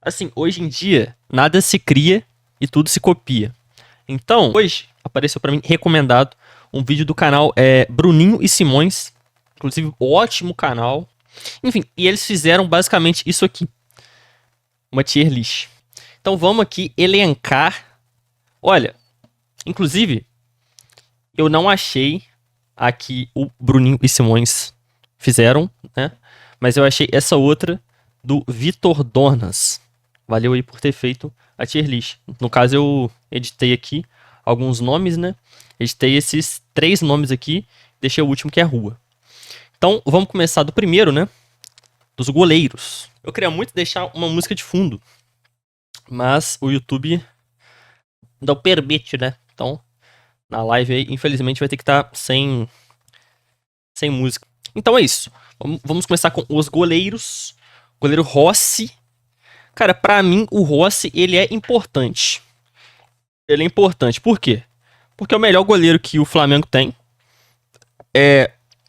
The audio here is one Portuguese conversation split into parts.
Assim, hoje em dia, nada se cria e tudo se copia. Então, hoje apareceu pra mim recomendado um vídeo do canal Bruninho e Simões, inclusive ótimo canal. Enfim, e eles fizeram basicamente isso aqui, uma tier list. Então vamos aqui elencar. Olha, inclusive eu não achei aqui o Bruninho e Simões fizeram, né? Mas eu achei essa outra do Vitor Dornas. Valeu aí por ter feito a tier list. No caso, eu editei aqui alguns nomes, né? Editei esses 3 nomes aqui, deixei o último que é rua. Então, vamos começar do primeiro, né? Dos goleiros. Eu queria muito deixar uma música de fundo, mas o YouTube não permite, né? Então, na live aí, infelizmente, vai ter que estar sem música. Então é isso. Vamos começar com os goleiros. Goleiro Rossi. Cara, pra mim, o Rossi, ele é importante. Ele é importante. Por quê? Porque é o melhor goleiro que o Flamengo tem.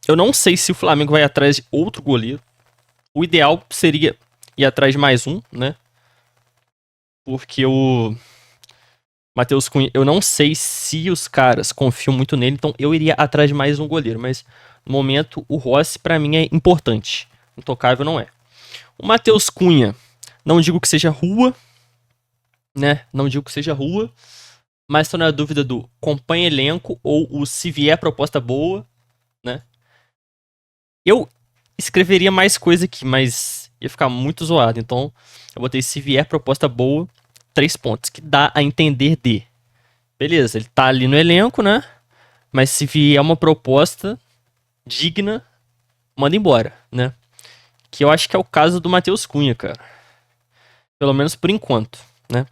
Eu não sei se o Flamengo vai atrás de outro goleiro. O ideal seria ir atrás de mais um, né? Porque o Matheus Cunha, eu não sei se os caras confiam muito nele, então eu iria atrás de mais um goleiro. Mas no momento, o Rossi, pra mim, é importante. Intocável não é. O Matheus Cunha, não digo que seja rua, né? Não digo que seja rua, mas estou na dúvida do compõe elenco ou o se vier proposta boa, né? Eu escreveria mais coisa aqui, mas ia ficar muito zoado. Então, eu botei se vier proposta boa, 3 pontos, que dá a entender de. Beleza, ele tá ali no elenco, né? Mas se vier uma proposta digna, manda embora, né? Que eu acho que é o caso do Matheus Cunha, cara. Pelo menos por enquanto, né?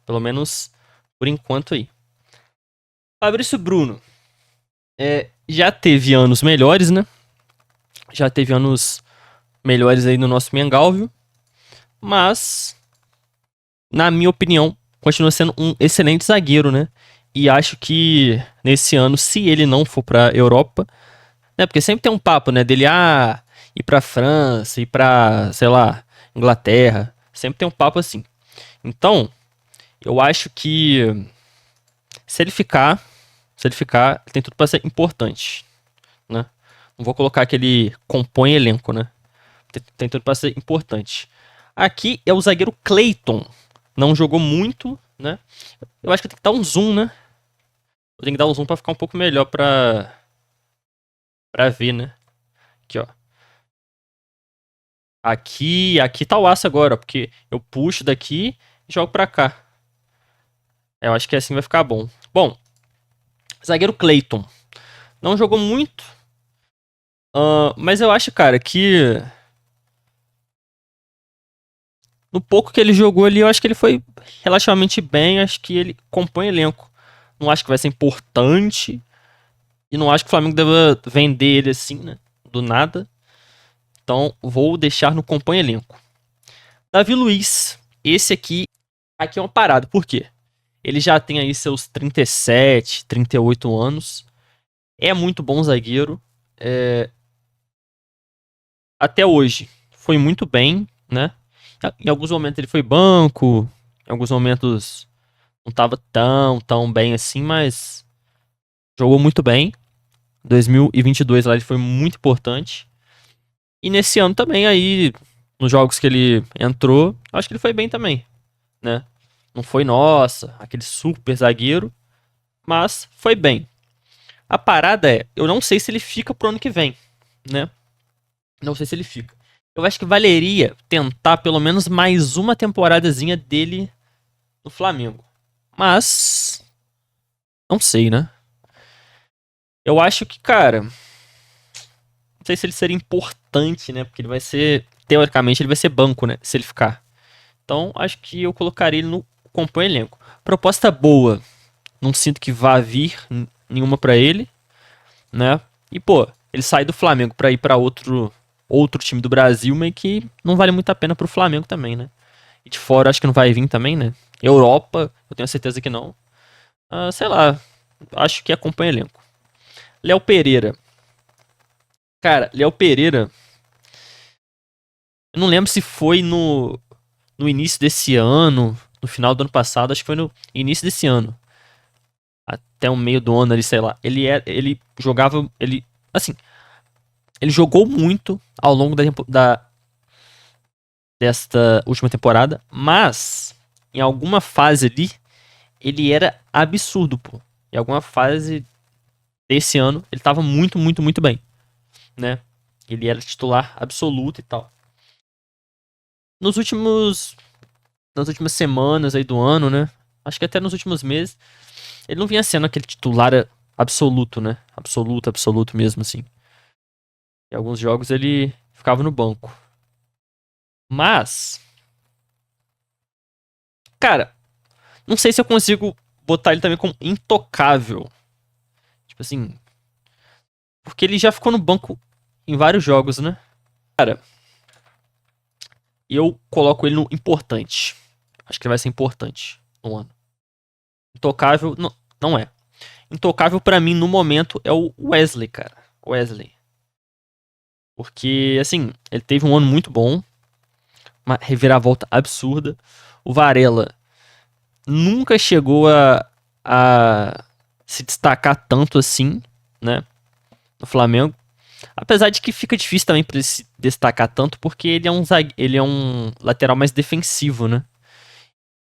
Pelo menos por enquanto aí. Fabrício Bruno. Já teve anos melhores, né? Já teve anos melhores aí no nosso Mengal, viu? Mas, na minha opinião, continua sendo um excelente zagueiro, né? E acho que nesse ano, se ele não for pra Europa, né? Porque sempre tem um papo, né? Dele, ir pra França, ir pra, sei lá, Inglaterra. Sempre tem um papo assim. Então, eu acho que se ele ficar, tem tudo pra ser importante, né? Não vou colocar que ele compõe elenco, né? Tem tudo pra ser importante. Aqui é o zagueiro Clayton. Não jogou muito, né? Eu acho que tem que dar um zoom, né? Eu tenho que dar um zoom pra ficar um pouco melhor pra ver, né? Aqui, ó. Aqui tá o aço agora, ó, porque eu puxo daqui e jogo pra cá. Eu acho que assim vai ficar bom. Bom, zagueiro Clayton. Não jogou muito, mas eu acho, cara, que no pouco que ele jogou ali, eu acho que ele foi relativamente bem. Acho que ele compõe elenco. Não acho que vai ser importante. E não acho que o Flamengo deva vender ele assim, né? Do nada. Então, vou deixar no compõe elenco. Davi Luiz. Esse aqui é uma parada. Por quê? Ele já tem aí seus 37, 38 anos. É muito bom zagueiro. Até hoje. Foi muito bem, né? Em alguns momentos ele foi banco. Em alguns momentos não tava tão bem assim, mas jogou muito bem. 2022 lá ele foi muito importante. E nesse ano também aí, nos jogos que ele entrou, acho que ele foi bem também, né? Não foi, nossa, aquele super zagueiro, mas foi bem. A parada é, eu não sei se ele fica pro ano que vem, né? Não sei se ele fica. Eu acho que valeria tentar pelo menos mais uma temporadazinha dele no Flamengo. Mas, não sei, né? Eu acho que, cara, não sei se ele seria importante, né? Porque ele vai ser, teoricamente, ele vai ser banco, né? Se ele ficar. Então, acho que eu colocaria ele no compõe elenco. Proposta boa. Não sinto que vá vir nenhuma pra ele, né? E, pô, ele sai do Flamengo pra ir pra outro time do Brasil, meio que não vale muito a pena pro Flamengo também, né? E de fora, acho que não vai vir também, né? Europa, eu tenho certeza que não. Sei lá, acho que acompanha elenco. Léo Pereira. Cara, Léo Pereira, eu não lembro se foi no no início desse ano, no final do ano passado, acho que foi no início desse ano, até o meio do ano ali, sei lá. Ele jogava, assim, ele jogou muito ao longo desta última temporada, mas em alguma fase ali ele era absurdo, pô. Em alguma fase desse ano ele tava muito, muito, muito bem, né? Ele era titular absoluto e tal. Nos últimos nas últimas semanas aí do ano, né? Acho que até nos últimos meses, ele não vinha sendo aquele titular absoluto, né? Absoluto, absoluto mesmo, assim. Em alguns jogos ele ficava no banco. Mas, cara, não sei se eu consigo botar ele também como intocável. Tipo assim, porque ele já ficou no banco em vários jogos, né? Cara, eu coloco ele no importante. Acho que ele vai ser importante no ano. Intocável, não, não é. Intocável pra mim no momento é o Wesley, cara. Wesley. Porque, assim, ele teve um ano muito bom, uma reviravolta absurda. O Varela nunca chegou a se destacar tanto assim, né, no Flamengo. Apesar de que fica difícil também pra ele se destacar tanto, porque ele é um lateral mais defensivo, né?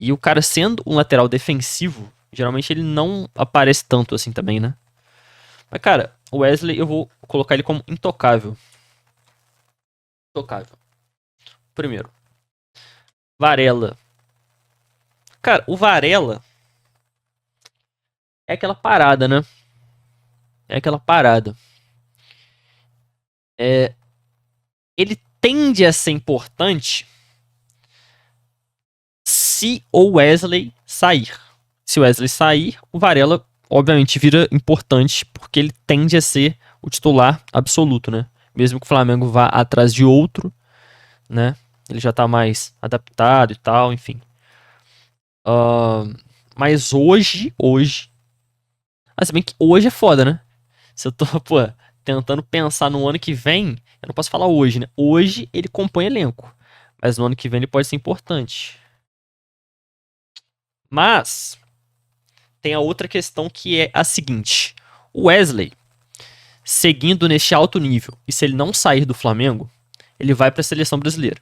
E o cara sendo um lateral defensivo, geralmente ele não aparece tanto assim também, né? Mas, cara, o Wesley eu vou colocar ele como intocável. Intocável. Primeiro, Varela. Cara, o Varela é aquela parada, né? É aquela parada. É, ele tende a ser importante se o Wesley sair. Se o Wesley sair, o Varela obviamente vira importante porque ele tende a ser o titular absoluto, né? Mesmo que o Flamengo vá atrás de outro, né? Ele já tá mais adaptado e tal, enfim. Mas hoje. Se bem que hoje é foda, né? Se eu tô, pô, tentando pensar no ano que vem, eu não posso falar hoje, né? Hoje ele compõe elenco. Mas no ano que vem ele pode ser importante. Mas tem a outra questão que é a seguinte: o Wesley, seguindo neste alto nível, e se ele não sair do Flamengo, ele vai para a seleção brasileira.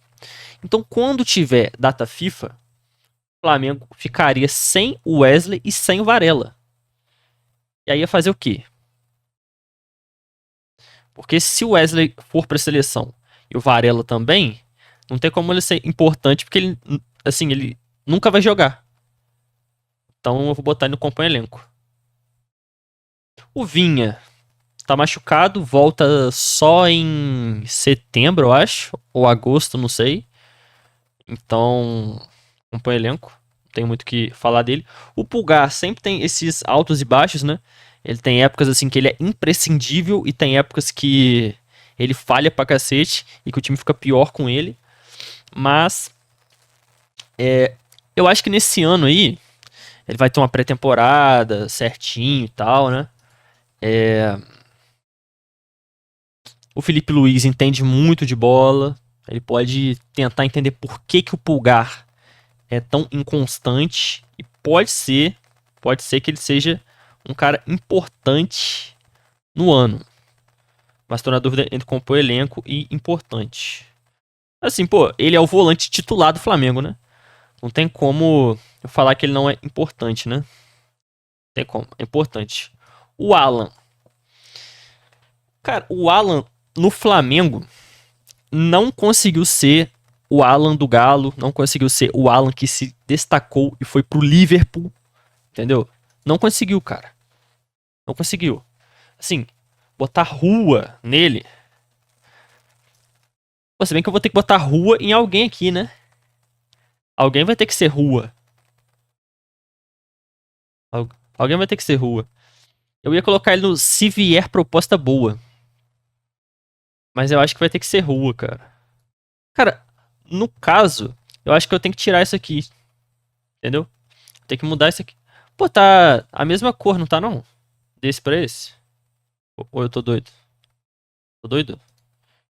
Então, quando tiver data FIFA, o Flamengo ficaria sem o Wesley e sem o Varela. E aí ia fazer o quê? Porque se o Wesley for para a seleção e o Varela também, não tem como ele ser importante, porque ele, assim, ele nunca vai jogar. Então eu vou botar ele no companheiro elenco. O Vinha tá machucado, volta só em setembro, eu acho, ou agosto, não sei. Então, companheiro elenco, não tem muito o que falar dele. O Pulgar sempre tem esses altos e baixos, né? Ele tem épocas assim que ele é imprescindível e tem épocas que ele falha pra cacete e que o time fica pior com ele. Mas eu acho que nesse ano aí ele vai ter uma pré-temporada certinho e tal, né? O Felipe Luiz entende muito de bola. Ele pode tentar entender por que o Pulgar é tão inconstante. E pode ser que ele seja um cara importante no ano. Mas estou na dúvida entre compor elenco e importante. Assim, pô, ele é o volante titular do Flamengo, né? Não tem como eu falar que ele não é importante, né? Tem como, é importante. O Alan. Cara, o Alan no Flamengo não conseguiu ser o Alan do Galo, não conseguiu ser o Alan que se destacou e foi pro Liverpool, entendeu? Não conseguiu, cara. Não conseguiu. Assim, botar rua nele. Pô, se bem que eu vou ter que botar rua em alguém aqui, né? Alguém vai ter que ser rua. Alguém vai ter que ser rua. Eu ia colocar ele no se vier proposta boa. Mas eu acho que vai ter que ser rua, cara. Cara, no caso, eu acho que eu tenho que tirar isso aqui. Entendeu? Tem que mudar isso aqui. Pô, tá a mesma cor, não tá não? Desse pra esse? Ou eu tô doido? Tô doido?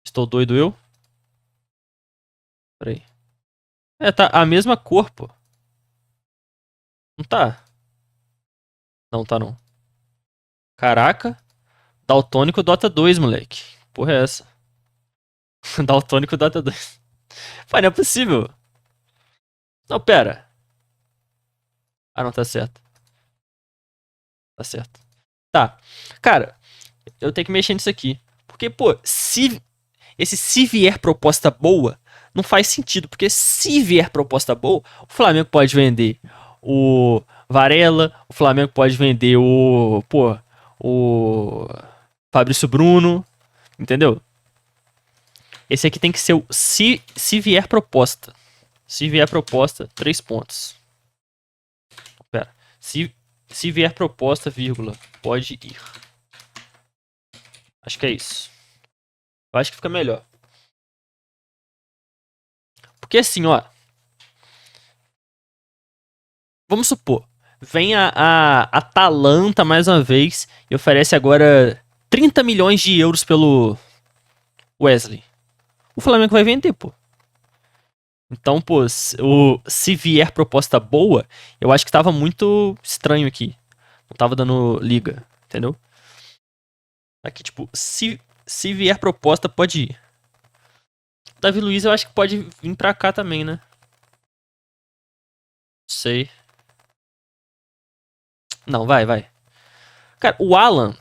Estou doido eu? Peraí. É, tá a mesma cor, pô. Não tá? Não, tá não. Caraca. Daltônico Dota 2, moleque. Porra é essa? Daltônico Dota 2. Pai, não é possível. Não, pera. Ah, não, tá certo. Tá certo. Tá. Cara, eu tenho que mexer nisso aqui. Porque, pô, se vier proposta boa, não faz sentido. Porque se vier proposta boa, o Flamengo pode vender o Varela, o Flamengo pode vender o. Pô, o Fabrício Bruno, entendeu? Esse aqui tem que ser o se vier proposta. Se vier proposta, 3 pontos. Pera. Se vier proposta, vírgula, pode ir. Acho que é isso. Eu acho que fica melhor. Porque assim, ó. Vamos supor. Vem a Atalanta mais uma vez e oferece agora 30 milhões de euros pelo Wesley. O Flamengo vai vender, pô. Então, pô, se vier proposta boa, eu acho que tava muito estranho aqui. Não tava dando liga, entendeu? Aqui, tipo, se vier proposta, pode ir. Davi Luiz eu acho que pode vir pra cá também, né? Sei. Não, vai. Cara, o Alan.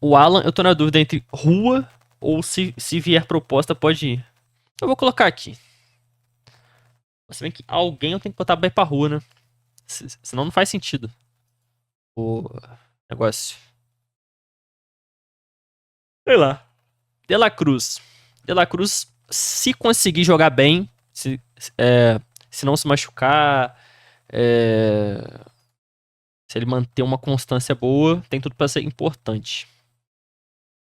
O Alan, eu tô na dúvida entre rua ou se vier proposta, pode ir. Eu vou colocar aqui. Se bem que alguém eu tenho que botar pra ir pra rua, né? Senão não faz sentido o negócio. Sei lá. De La Cruz. De La Cruz, se conseguir jogar bem, se não se machucar, se ele manter uma constância boa, tem tudo pra ser importante.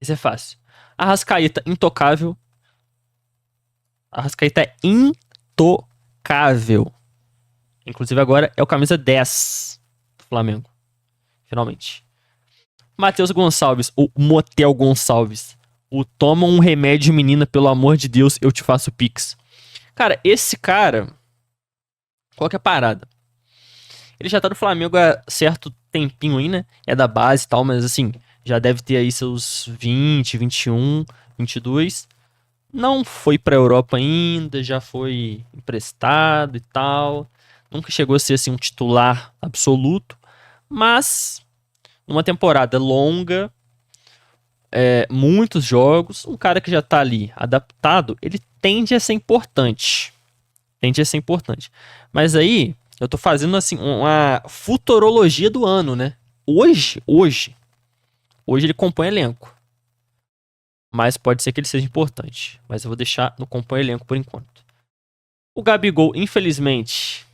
Isso é fácil. Arrascaeta, intocável. Arrascaeta é intocável. Inclusive agora é o camisa 10 do Flamengo. Finalmente. Matheus Gonçalves, o Motel Gonçalves. O toma um remédio, menina, pelo amor de Deus, eu te faço pix. Cara, esse cara. Qual que é a parada? Ele já tá no Flamengo há certo tempinho aí, né? É da base e tal, mas assim, já deve ter aí seus 20, 21, 22. Não foi pra Europa ainda, já foi emprestado e tal. Nunca chegou a ser assim um titular absoluto, mas numa temporada longa, muitos jogos, um cara que já tá ali adaptado, ele tende a ser importante. Tende a ser importante. Mas aí, eu tô fazendo assim uma futurologia do ano, né? Hoje ele compõe elenco. Mas pode ser que ele seja importante. Mas eu vou deixar no compõe elenco por enquanto. O Gabigol, infelizmente,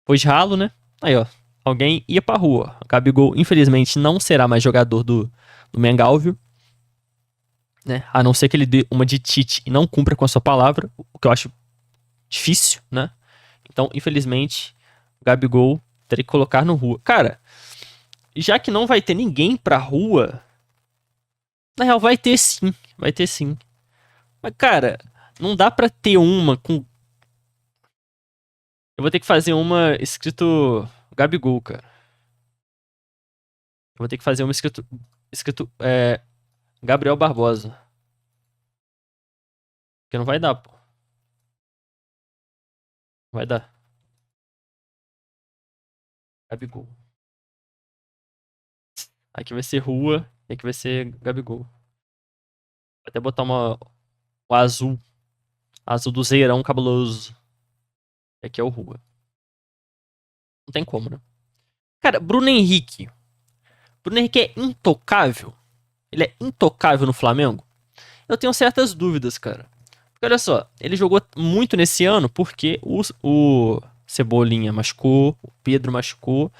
foi de ralo, né? Aí, ó. Alguém ia pra rua. O Gabigol, infelizmente, não será mais jogador do Mengalvio. Né? A não ser que ele dê uma de Tite e não cumpra com a sua palavra. O que eu acho difícil, né? Então, infelizmente, o Gabigol teria que colocar no rua. Cara, já que não vai ter ninguém pra rua. Na real, vai ter sim. Vai ter sim. Mas, cara, não dá pra ter uma com. Eu vou ter que fazer uma escrito Gabigol, cara. Eu vou ter que fazer uma escrito Gabriel Barbosa. Porque não vai dar, pô. Não vai dar. Gabigol. Aqui vai ser rua e aqui vai ser Gabigol. Vou até botar o azul. Azul do Zeirão cabuloso. E aqui é o rua. Não tem como, né? Cara, Bruno Henrique. Bruno Henrique é intocável? Ele é intocável no Flamengo? Eu tenho certas dúvidas, cara. Porque olha só, ele jogou muito nesse ano porque o Cebolinha machucou, o Pedro machucou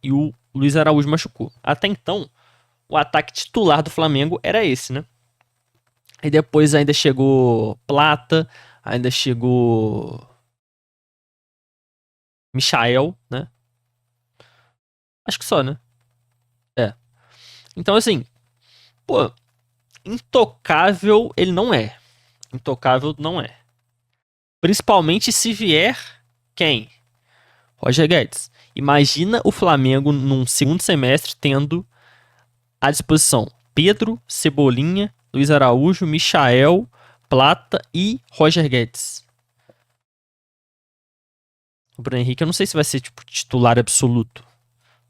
e o Luiz Araújo machucou. Até então, o ataque titular do Flamengo era esse, né? E depois ainda chegou Plata, ainda chegou Michael, né? Acho que só, né? É. Então, assim, pô, intocável ele não é. Intocável não é. Principalmente se vier quem? Roger Guedes. Imagina o Flamengo num segundo semestre tendo à disposição Pedro, Cebolinha, Luiz Araújo, Michael, Plata e Roger Guedes. O Bruno Henrique eu não sei se vai ser tipo titular absoluto,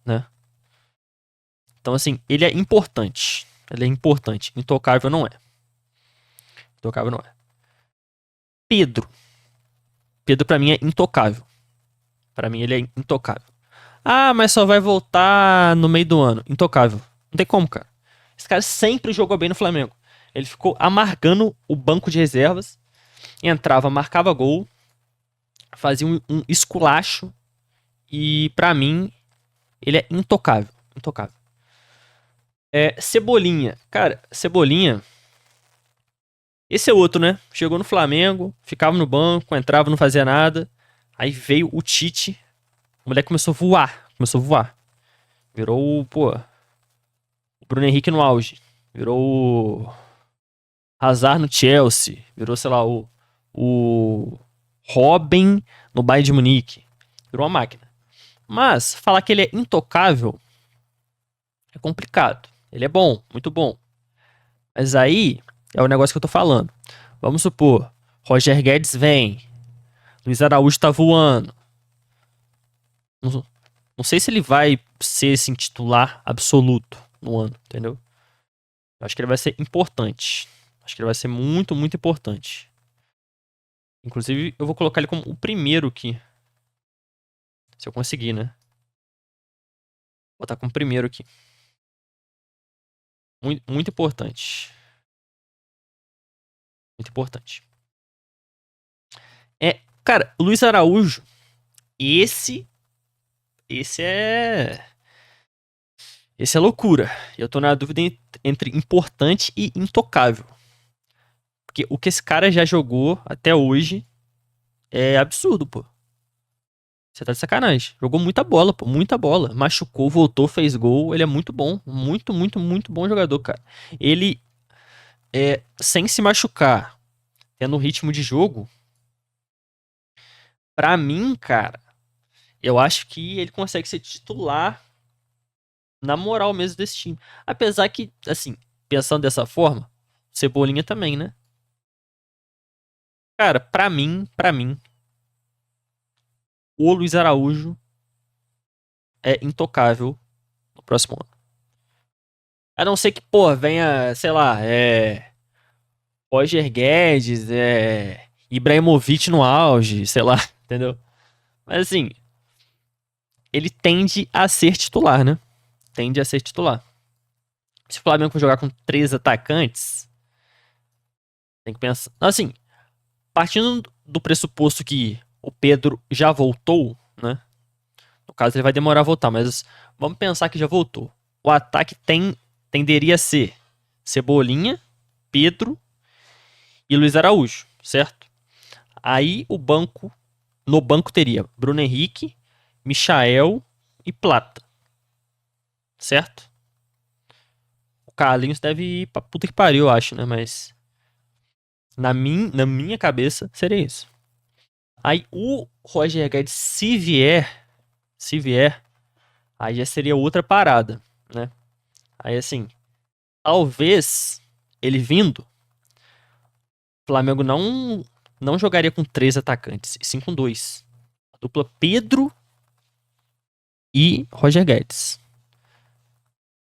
né? Então assim, ele é importante. Ele é importante. Intocável não é. Intocável não é. Pedro. Pedro pra mim é intocável. Pra mim ele é intocável. Ah, mas só vai voltar no meio do ano. Intocável. Não tem como, cara. Esse cara sempre jogou bem no Flamengo. Ele ficou amargando o banco de reservas. Entrava, marcava gol. Fazia um esculacho. E pra mim, ele é intocável. Intocável. Cebolinha. Cara, Cebolinha. Esse é outro, né? Chegou no Flamengo, ficava no banco, entrava, não fazia nada. Aí veio o Tite. O moleque começou a voar. Começou a voar. Virou, pô, o Bruno Henrique no auge. Virou o Hazard no Chelsea. Virou, sei lá, o Robin no Bayern de Munique. Virou uma máquina. Mas, falar que ele é intocável é complicado. Ele é bom, muito bom. Mas aí é o negócio que eu tô falando. Vamos supor, Roger Guedes vem, Luiz Araújo tá voando. Não, não sei se ele vai ser assim, titular absoluto no ano, entendeu? Eu acho que ele vai ser importante. Acho que ele vai ser muito, muito importante. Inclusive, eu vou colocar ele como o primeiro aqui. Se eu conseguir, né? Vou botar como primeiro aqui. Muito, muito importante. Muito importante. Cara, o Luiz Araújo, esse é. Esse é loucura. Eu tô na dúvida entre importante e intocável. Porque o que esse cara já jogou até hoje é absurdo, pô. Você tá de sacanagem. Jogou muita bola, pô. Muita bola. Machucou, voltou, fez gol. Ele é muito bom. Muito, muito, muito bom jogador, cara. Ele, sem se machucar, tendo ritmo de jogo, pra mim, cara, eu acho que ele consegue ser titular na moral mesmo desse time. Apesar que, assim, pensando dessa forma, Cebolinha também, né? Cara, pra mim, o Luiz Araújo é intocável no próximo ano. A não ser que, pô, venha, sei lá, Roger Guedes, Ibrahimovic no auge, sei lá, entendeu? Mas assim, ele tende a ser titular, né? Tende a ser titular. Se o Flamengo for jogar com 3 atacantes, tem que pensar. Assim, partindo do pressuposto que o Pedro já voltou, né? No caso, ele vai demorar a voltar, mas vamos pensar que já voltou. O ataque tenderia a ser Cebolinha, Pedro e Luiz Araújo, certo? Aí no banco teria Bruno Henrique, Michael e Plata, certo? O Carlinhos deve ir pra puta que pariu, eu acho, né? Mas na minha cabeça seria isso. Aí o Roger Guedes, se vier, aí já seria outra parada, né? Aí assim, talvez ele vindo, o Flamengo não jogaria com 3 atacantes, e sim com 2. A dupla Pedro e Roger Guedes,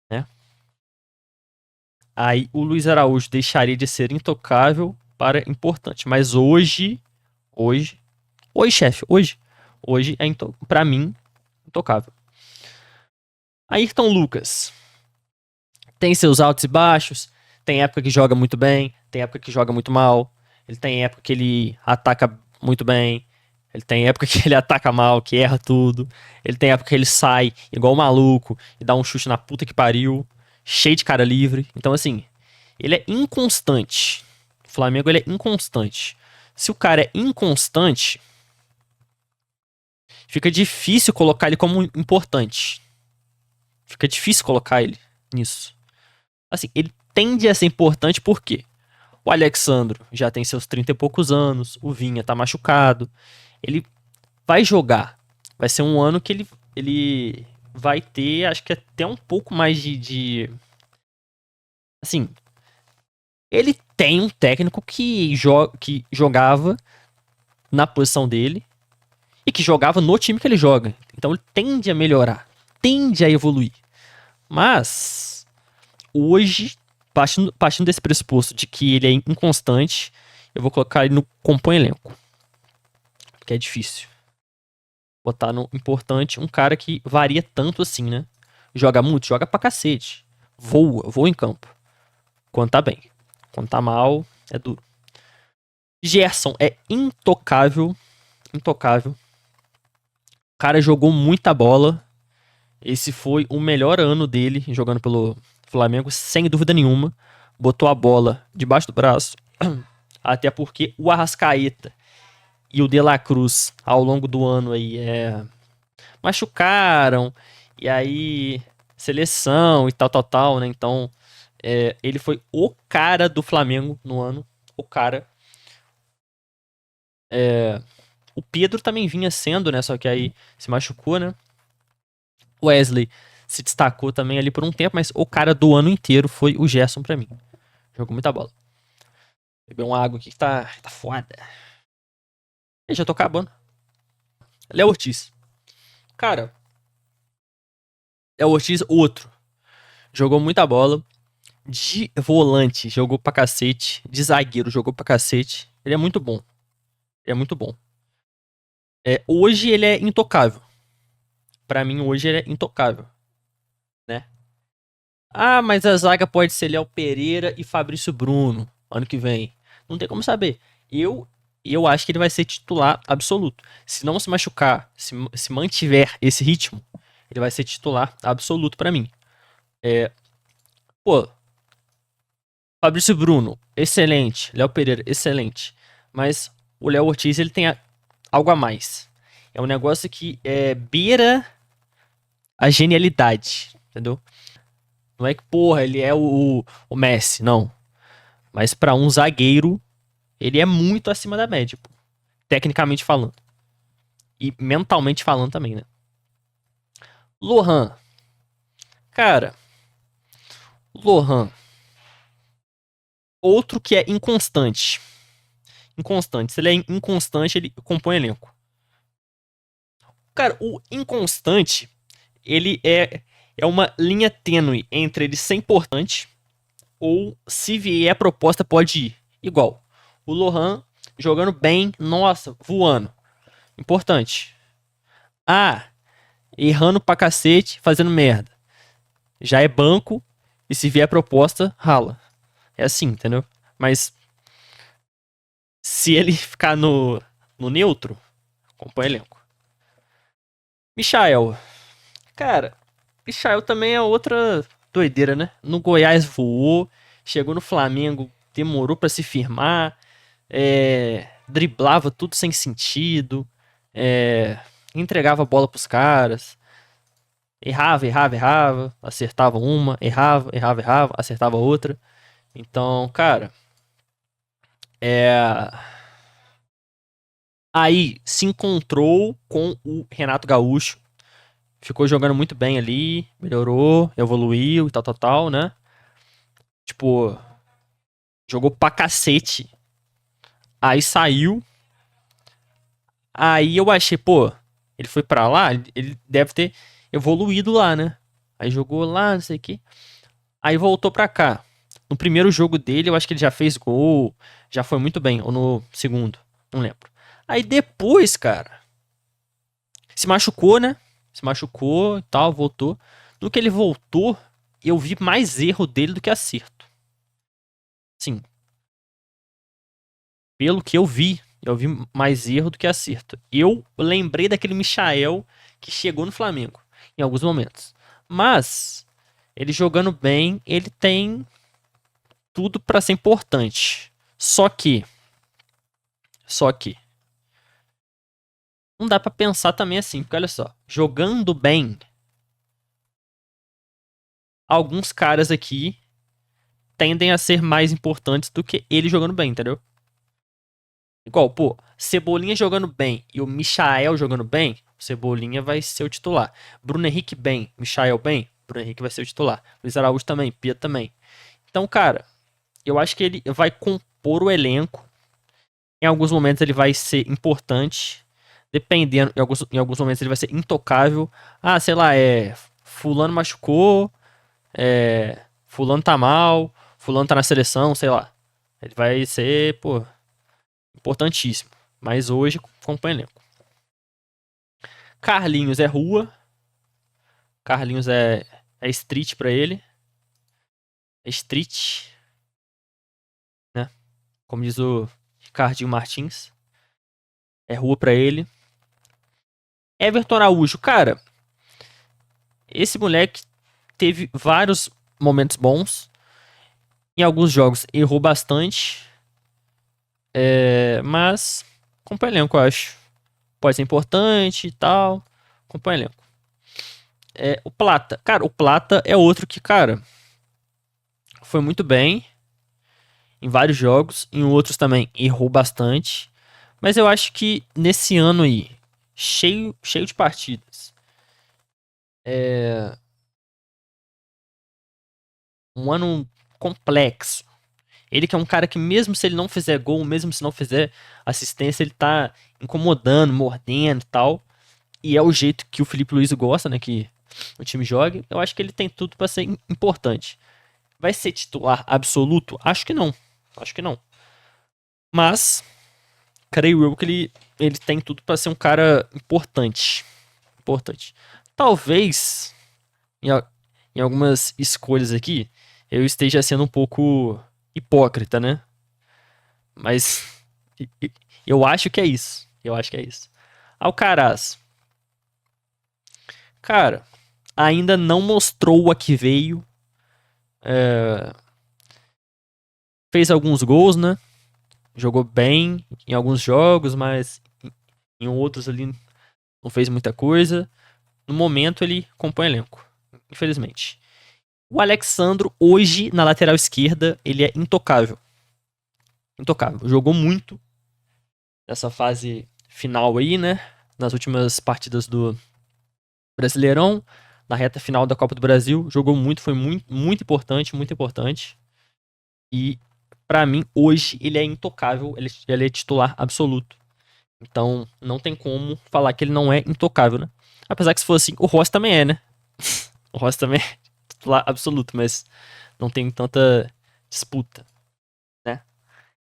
né? Aí o Luiz Araújo deixaria de ser intocável para importante. Mas hoje, chefe, hoje é para mim intocável. Ayrton Lucas tem seus altos e baixos, tem época que joga muito bem, tem época que joga muito mal, ele tem época que ele ataca muito bem, ele tem época que ele ataca mal, que erra tudo, ele tem época que ele sai igual um maluco e dá um chute na puta que pariu, cheio de cara livre. Então assim, ele é inconstante. O Flamengo ele é inconstante. Se o cara é inconstante, fica difícil colocar ele como importante. Fica difícil colocar ele nisso. Assim, ele tende a ser importante por quê? O Alexandro já tem seus 30 e poucos anos. O Vinha tá machucado. Ele vai jogar. Vai ser um ano que ele vai ter, acho que até um pouco mais assim, ele tem um técnico que jogava na posição dele e que jogava no time que ele joga. Então ele tende a melhorar, tende a evoluir. Mas, hoje, partindo desse pressuposto de que ele é inconstante, eu vou colocar ele no compõe elenco. Porque é difícil. Botar no importante um cara que varia tanto assim, né? Joga muito, joga pra cacete. Voa em campo. Quando tá bem. Quando tá mal, é duro. Gerson é intocável. Intocável. O cara jogou muita bola. Esse foi o melhor ano dele jogando pelo Flamengo, sem dúvida nenhuma. Botou a bola debaixo do braço. Até porque o Arrascaeta e o De La Cruz, ao longo do ano aí, machucaram. E aí, seleção e tal, né? Então, ele foi o cara do Flamengo no ano. O cara. O Pedro também vinha sendo, né? Só que aí se machucou, né? O Wesley se destacou também ali por um tempo, mas o cara do ano inteiro foi o Gerson pra mim. Jogou muita bola. Beber uma água aqui que tá foda. Eu já tô acabando. Léo Ortiz. Cara, Léo Ortiz, outro. Jogou muita bola. De volante, jogou pra cacete. De zagueiro, jogou pra cacete. Ele é muito bom. Ele é muito bom. Hoje ele é intocável. Pra mim, hoje ele é intocável. Né? Ah, mas a zaga pode ser Léo Pereira e Fabrício Bruno ano que vem. Não tem como saber. Eu acho que ele vai ser titular absoluto. Se não se machucar, se mantiver esse ritmo, ele vai ser titular absoluto pra mim. Pô, Fabrício Bruno, excelente. Léo Pereira, excelente. Mas o Léo Ortiz, ele tem algo a mais. É um negócio que beira a genialidade, entendeu? Não é que, porra, ele é o Messi, não. Mas pra um zagueiro, ele é muito acima da média, pô. Tecnicamente falando. E mentalmente falando também, né? Lohan. Cara, Lohan. Outro que é inconstante. Inconstante. Se ele é inconstante, ele compõe elenco. Cara, o inconstante, ele é uma linha tênue entre ele ser importante ou, se vier a proposta, pode ir. Igual. O Lohan jogando bem, nossa, voando. Importante. Ah, errando pra cacete, fazendo merda. Já é banco, e se vier a proposta, rala. É assim, entendeu? Mas se ele ficar no neutro, compõe elenco. Michael. Cara, Michael também é outra doideira, né? No Goiás voou, chegou no Flamengo, demorou pra se firmar, driblava tudo sem sentido, entregava a bola pros caras, errava, acertava uma, errava, acertava outra. Então, cara, é... aí se encontrou com o Renato Gaúcho, ficou jogando muito bem ali, melhorou, evoluiu e tal, né? Tipo, jogou pra cacete. Aí saiu. Aí eu achei, pô, ele foi pra lá, ele deve ter evoluído lá, né? Aí jogou lá, não sei o quê. Aí voltou pra cá. No primeiro jogo dele, eu acho que ele já fez gol, já foi muito bem. Ou no segundo, não lembro. Aí depois, cara, se machucou, né? Se machucou e tal, voltou. No que ele voltou, eu vi mais erro dele do que acerto. Sim, pelo que eu vi mais erro do que acerto. Eu lembrei daquele Michael que chegou no Flamengo em alguns momentos. Mas ele jogando bem, ele tem tudo pra ser importante. Só que não dá pra pensar também assim, porque olha só, jogando bem, alguns caras aqui tendem a ser mais importantes do que ele jogando bem, entendeu? Igual, pô, Cebolinha jogando bem e o Michael jogando bem, o Cebolinha vai ser o titular. Bruno Henrique bem, Michael bem, Bruno Henrique vai ser o titular. Luiz Araújo também, Pia também. Então, cara, eu acho que ele vai compor o elenco. Em alguns momentos ele vai ser importante. Dependendo, em alguns momentos ele vai ser intocável. Ah, sei lá, fulano machucou, fulano tá mal, fulano tá na seleção, sei lá. Ele vai ser, pô, importantíssimo. Mas hoje, acompanha elenco. Carlinhos é rua. Carlinhos é street pra ele. É street, né? Como diz o Ricardinho Martins. É rua pra ele. Everton Araújo, cara. Esse moleque teve vários momentos bons. Em alguns jogos errou bastante. Mas acompanha elenco, eu acho. Pode ser importante e tal. Acompanha elenco. O Plata. Cara, o Plata é outro que, cara, foi muito bem em vários jogos. Em outros também errou bastante. Mas eu acho que nesse ano aí, cheio de partidas. Um ano complexo. Ele que é um cara que mesmo se ele não fizer gol, mesmo se não fizer assistência, ele tá incomodando, mordendo e tal. E é o jeito que o Felipe Luiz gosta, né, que o time jogue. Eu acho que ele tem tudo pra ser importante. Vai ser titular absoluto? Acho que não. Acho que não. Mas, creio eu que ele tem tudo pra ser um cara importante. Importante. Talvez, em, em algumas escolhas aqui, eu esteja sendo um pouco hipócrita, né? Mas eu acho que é isso. Eu acho que é isso. Alcaraz. Cara, ainda não mostrou a que veio. Fez alguns gols, né? Jogou bem em alguns jogos, mas em outros ali não fez muita coisa. No momento ele compõe elenco, infelizmente. O Alexandro, hoje, na lateral esquerda, ele é intocável. Intocável. Jogou muito nessa fase final aí, né? Nas últimas partidas do Brasileirão, na reta final da Copa do Brasil. Jogou muito, foi muito, muito importante, muito importante. E, pra mim, hoje, ele é intocável. Ele é titular absoluto. Então, não tem como falar que ele não é intocável, né? Apesar que se fosse assim, o Rossi também é, né? O Rossi também é titular absoluto, mas não tem tanta disputa, né?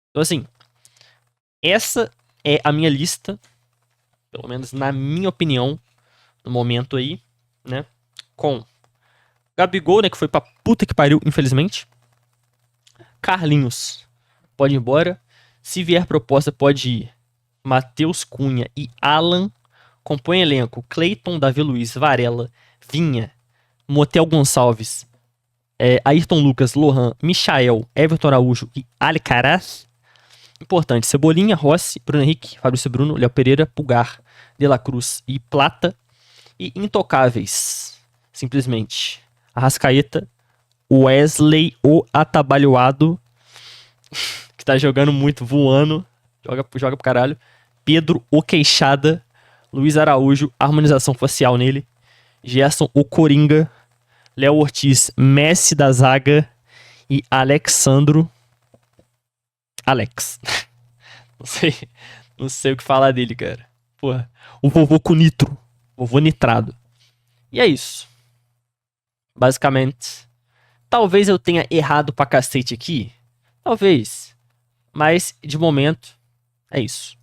Então, assim, essa é a minha lista, pelo menos na minha opinião, no momento aí, né? Com Gabigol, né, que foi pra puta que pariu, infelizmente. Carlinhos, pode ir embora. Se vier proposta, pode ir. Matheus Cunha e Alan. Compõe elenco: Cleiton, Davi Luiz, Varela, Vinha, Motel Gonçalves, Ayrton Lucas, Lohan, Michael, Everton Araújo e Alcaraz. Importante: Cebolinha, Rossi, Bruno Henrique, Fabrício Bruno, Léo Pereira, Pulgar, De La Cruz e Plata. E intocáveis, simplesmente: Arrascaeta, Wesley, o atabalhoado, que tá jogando muito, voando, joga pro caralho. Pedro, o queixada. Luiz Araújo, harmonização facial nele. Gerson, o Coringa. Léo Ortiz, Messi da zaga. E Alexandro. Alex. Não sei o que falar dele, cara. Porra. O vovô com nitro. Vovô nitrado. E é isso. Basicamente. Talvez eu tenha errado pra cacete aqui. Talvez. Mas, de momento, é isso.